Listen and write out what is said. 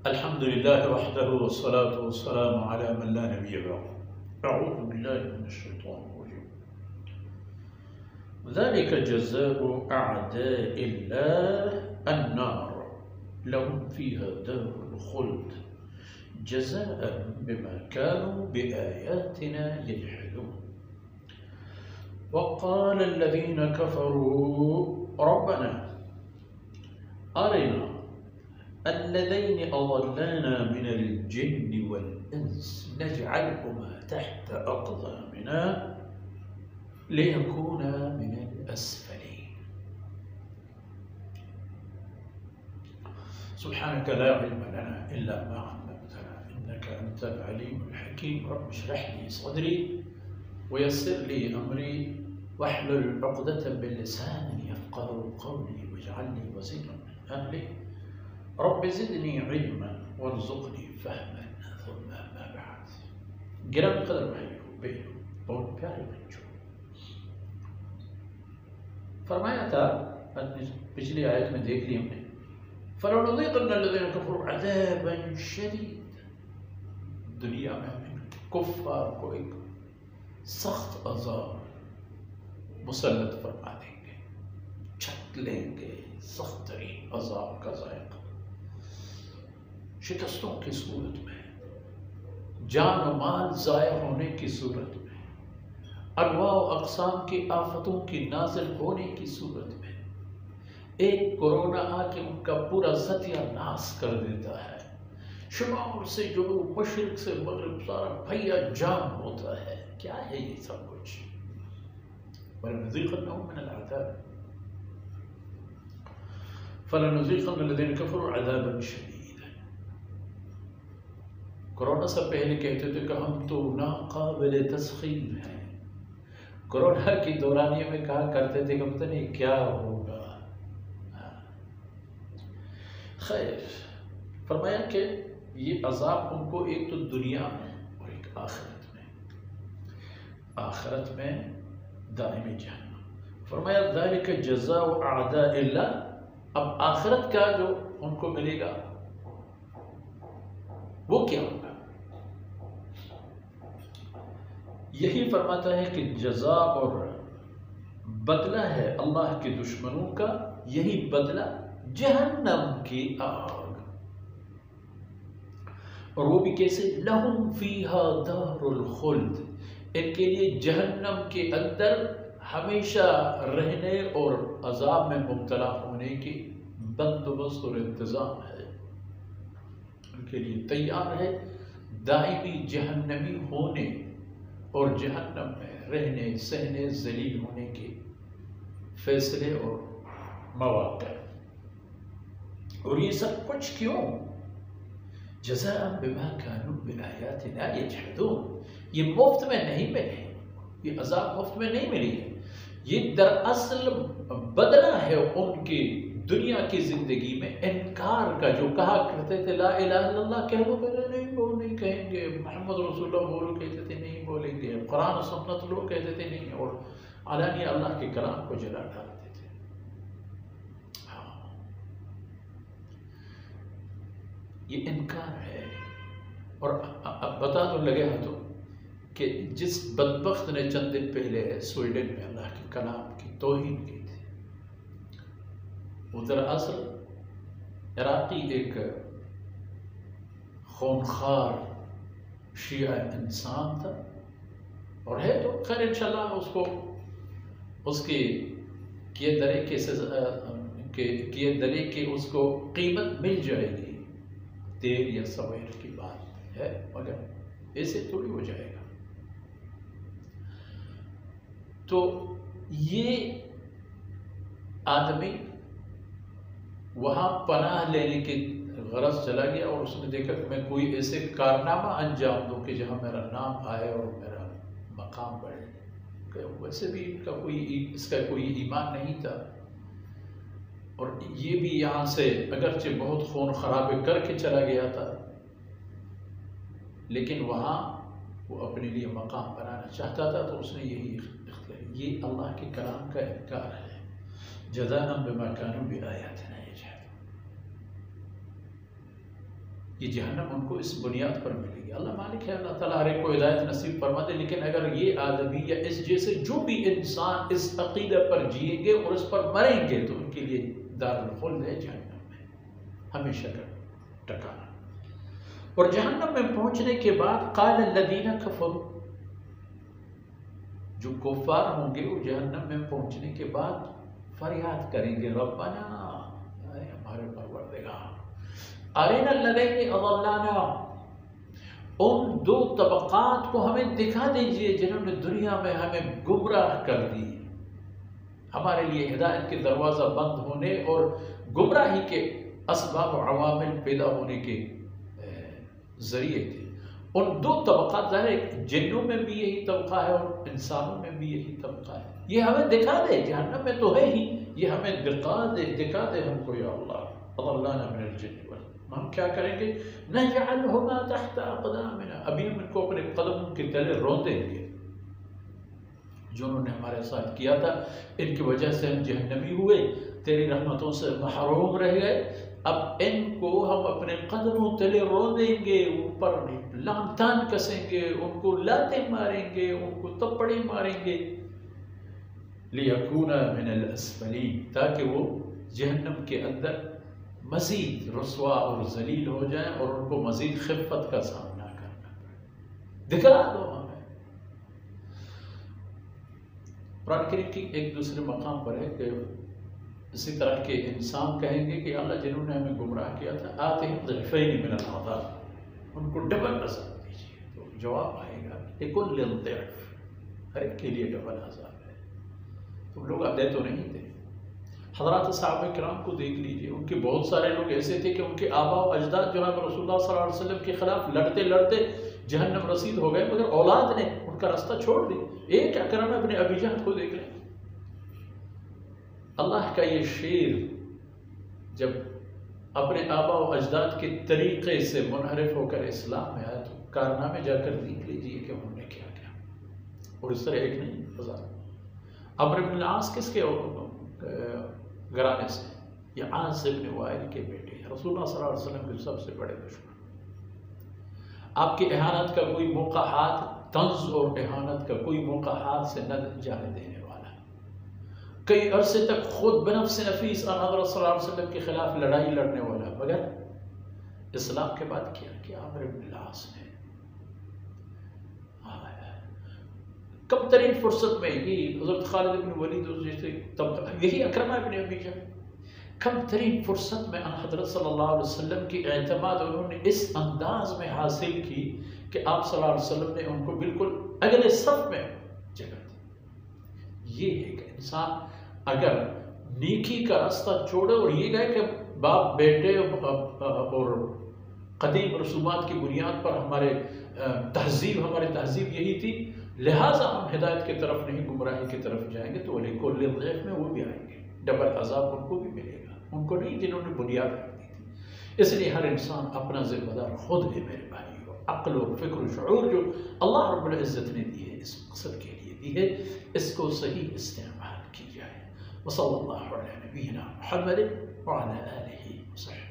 الحمد لله وحده والصلاة والسلام على من لا نبي بعده. أعوذ بالله من الشيطان الرجيم. ذلك جزاء أعداء الله النار لهم فيها دار الخلد جزاء بما كانوا بآياتنا يجحدون. وقال الذين كفروا ربنا أرنا الذين أضلانا من الجن والإنس نجعلهما تحت أقدامنا ليكونا من الأسفلين. سبحانك لا علم لنا إلا ما علمتنا إنك أنت العليم الحكيم. رب اشرح لي صدري ويسر لي أمري واحلل عقدة من لساني يفقهوا قولي واجعلني وزيرا من أهلي رب زدني علما وارزقني فهما ثم ما بعد. گران قدر بھائیو بہنوں، بہت پیارے بچوں، فرمایا تھا پچھلی آیت میں دیکھ لی ہم نے، فَلَنُذِيقَنَّ الَّذِينَ كَفَرُوا عَذَابًا شَدِيدًا، دنیا میں ہم کفار کو ایک سخت عذاب مسلط فرما دیں گے، چھت لیں گے، سخت ترین عذاب کا ذائقہ، شکستوں کی صورت میں، جان و مال ضائع ہونے کی صورت میں، انواع و اقسام کی آفتوں کی نازل ہونے کی صورت میں، ایک کورونا آ کے ان کا پورا ستیہ ناس کر دیتا ہے، شمال سے جنوب، مشرق سے مغرب، سارا بھیا جام ہوتا ہے. کیا ہے یہ سب کچھ؟ وَلَنُذِيقَنَّهُم مِّنَ الْعَذَابِ فَلَنُذِيقَنَّ الَّذِينَ كَفَرُوا عَذَابًا شَدِيدًا. کورونا سے پہلے کہتے تھے کہ ہم تو ناقابل تسخیر ہیں. کورونا کی دورانیے میں کہا کرتے تھے کہ پتہ نہیں کیا ہوگا. خیر، فرمایا کہ یہ عذاب ان کو ایک تو دنیا میں اور ایک آخرت میں، آخرت میں دائمی جہنم. فرمایا ذالک جزاء اعداء اللہ. اب آخرت کا جو ان کو ملے گا وہ کیا ہوگا؟ یہی فرماتا ہے کہ جزا اور بدلہ ہے اللہ کے دشمنوں کا، یہی بدلہ جہنم کی آگ. اور وہ بھی کیسے؟ لہم فیہا دار الخلد، ان کے لیے جہنم کے اندر ہمیشہ رہنے اور عذاب میں مبتلا ہونے کی بندوبست اور انتظام ہے. ان کے لیے تیار ہے دائمی جہنمی ہونے اور جہنم میں رہنے، سہنے، ذلیل ہونے کے فیصلے اور مواقع. اور یہ سب کچھ کیوں؟ جزاء بما كانوا بآياتنا يجحدون. یہ مفت میں نہیں ملے، یہ عذاب مفت میں نہیں ملی ہے. یہ دراصل بدلہ ہے ان کی دنیا کی زندگی میں انکار کا. جو کہا کرتے تھے لا الہ الا اللہ، کہہ لو کہ نہیں وہ نہیں کہیں گے، محمد رسول اللہ بولو کہتے تھے نہیں بولیں گے، قرآن و سنت لو کہتے تھے نہیں، اور علانیہ اللہ کے کلام کو جلا ڈالتے تھے. یہ انکار ہے. اور اب بتا دو لگے ہاتھوں کہ جس بدبخت نے چند دن پہلے سویڈن میں اللہ کے کلام کی توہین کی تھی، وہ دراصل عراقی ایک خونخوار شیعہ انسان تھا، اور ہے تو خیر انشاءاللہ اس کو اس کی کیے درے کی اس کو قیمت مل جائے گی. دیر یا سویر کی بات ہے، مگر ایسے تھوڑی ہو جائے گا. تو یہ آدمی وہاں پناہ لینے کی غرض چلا گیا، اور اس نے دیکھا کہ میں کوئی ایسے کارنامہ انجام دوں کہ جہاں میرا نام آئے اور میرا مقام بڑھے. کہ ویسے بھی اس کا کوئی ایمان نہیں تھا، اور یہ بھی یہاں سے اگرچہ بہت خون خرابے کر کے چلا گیا تھا، لیکن وہاں وہ اپنے لیے مقام بنانا چاہتا تھا. تو اس نے یہی اختیار. یہ اللہ کے کلام کا انکار ہے. جزاء بما كانوا بآياتنا يجحدون. یہ جہنم ان کو اس بنیاد پر ملے گی۔ اللہ مالک ہے، اللہ تعالیٰ ہر ایک کو ہدایت نصیب فرما دے، لیکن اگر یہ آدمی یا اس جیسے جو بھی انسان اس عقیدہ پر جئیں گے اور اس پر مریں گے تو ان کے لیے دار الخلد ہے جہنم میں، ہمیشہ کا ٹھکانہ۔ اور جہنم میں پہنچنے کے بعد قال الذین کفروا، جو کفار ہوں گے وہ جہنم میں پہنچنے کے بعد فریاد کریں گے، ربنا، اے ہمارے پروردگار، ارنا الذین اضلانا، ان دو طبقات کو ہمیں دکھا دیجئے جنہوں نے دنیا میں ہمیں گمراہ کر دی، ہمارے لیے ہدایت کے دروازہ بند ہونے اور گمراہی کے اسباب و عوامل پیدا ہونے کے ذریعے تھے۔ ان دو طبقات، ظاہر ہے جنوں میں بھی یہی طبقہ ہے اور انسانوں میں بھی یہی طبقہ ہے، یہ ہمیں دکھا دے، جہنم میں تو ہے ہی، یہ ہمیں دکھا دے ہم کو یا اللہ، اضلانا من الجن والانس، ہم کیا کریں گے، نجعلہما تحت اقدامنا، ابھی ہم ان کو اپنے قدموں کے تلے روندیں گے، جو انہوں نے ہمارے ساتھ کیا تھا، ان کی وجہ سے ہم جہنمی ہوئے، تیری رحمتوں سے محروم رہ گئے، اب ان کو ہم اپنے قدموں تلے روندیں گے، اوپر لام تان کسیں گے، ان کو لاتیں ماریں گے، ان کو تپڑے ماریں گے، لِيَكُونَ مِنَ الْأَسْفَلِينَ، تاکہ وہ جہنم کے اندر مزید رسوا اور ذلیل ہو جائیں اور ان کو مزید خفت کا سامنا کرنا پڑے۔ دکھا دو ہمیں۔ قرآن کریم کی ایک دوسرے مقام پر ہے کہ اسی طرح کے انسان کہیں گے کہ اللہ جنہوں نے ہمیں گمراہ کیا تھا، آتِهِمْ ضِعْفَيْنِ مِنَ الْعَذَابِ، ان کو ڈبل عذاب دیجیے، تو جواب آئے گا لِكُلِّ ضِعْفٍ، ہر ایک کے لیے ڈبل عذاب ہے، تم لوگ آدھے تو نہیں تھے۔ حضرات صحابہ کرام کو دیکھ لیجئے، ان کے بہت سارے لوگ ایسے تھے کہ ان کے آباء و اجداد جناب رسول اللہ صلی اللہ علیہ وسلم کے خلاف لڑتے لڑتے جہنم رسید ہو گئے، مگر اولاد نے ان کا راستہ چھوڑ دی۔ ایک اکرمہ ابن ابی جہل کو دیکھ لیں، اللہ کا یہ شیر جب اپنے آباء و اجداد کے طریقے سے منحرف ہو کر اسلام میں آیا تو کارنامے جا کر دیکھ لیجئے کہ انہوں نے کیا کیا، اور اس طرح ایک نہیں ہزار۔ عمرو بن العاص کس کے گھرانے سے؟ یہ عاص بن وائل کے بیٹے، رسول اللہ صلی اللہ علیہ وسلم کے سب سے بڑے دشمن، آپ کی اہانت کا کوئی موقع ہاتھ، طنز اور اہانت کا کوئی موقع ہاتھ سے نہ جانے دینے والا، کئی عرصے تک خود بنفس نفیس حضرت صلی اللہ علیہ وسلم کے خلاف لڑائی لڑنے والا، مگر اسلام کے بعد کیا کیا عمرو بن العاص نے؟ کم ترین فرصت میں ہی حضرت خالد بن ولید جیسے یہی اکرمہ ابن ابی جہل، کم ترین فرصت میں حضرت صلی اللہ علیہ وسلم کی اعتماد انہوں نے اس انداز میں حاصل کی کہ آپ صلی اللہ علیہ وسلم نے ان کو بالکل اگلے صف میں جگہ دی۔ یہ ہے کہ انسان اگر نیکی کا راستہ چھوڑے اور یہ گئے کہ باپ بیٹے اور قدیم رسومات کی بنیاد پر ہماری تہذیب یہی تھی، لہٰذا ہم ہدایت کی طرف نہیں گمراہی کی طرف جائیں گے، تو وَلِكُلِّ ضِعْفٍ میں وہ بھی آئیں گے، ڈبل عذاب ان کو بھی ملے گا، ان کو نہیں جنہوں نے بنیاد رکھ دی تھی۔ اس لیے ہر انسان اپنا ذمہ دار خود ہے میرے بھائیو، عقل و فکر و شعور جو اللہ رب العزت نے دی ہے اس مقصد کے لیے دی ہے، اس کو صحیح استعمال کی جائے۔ وصلی اللہ علی نبینا محمد وعلی آلہ وصحبہ۔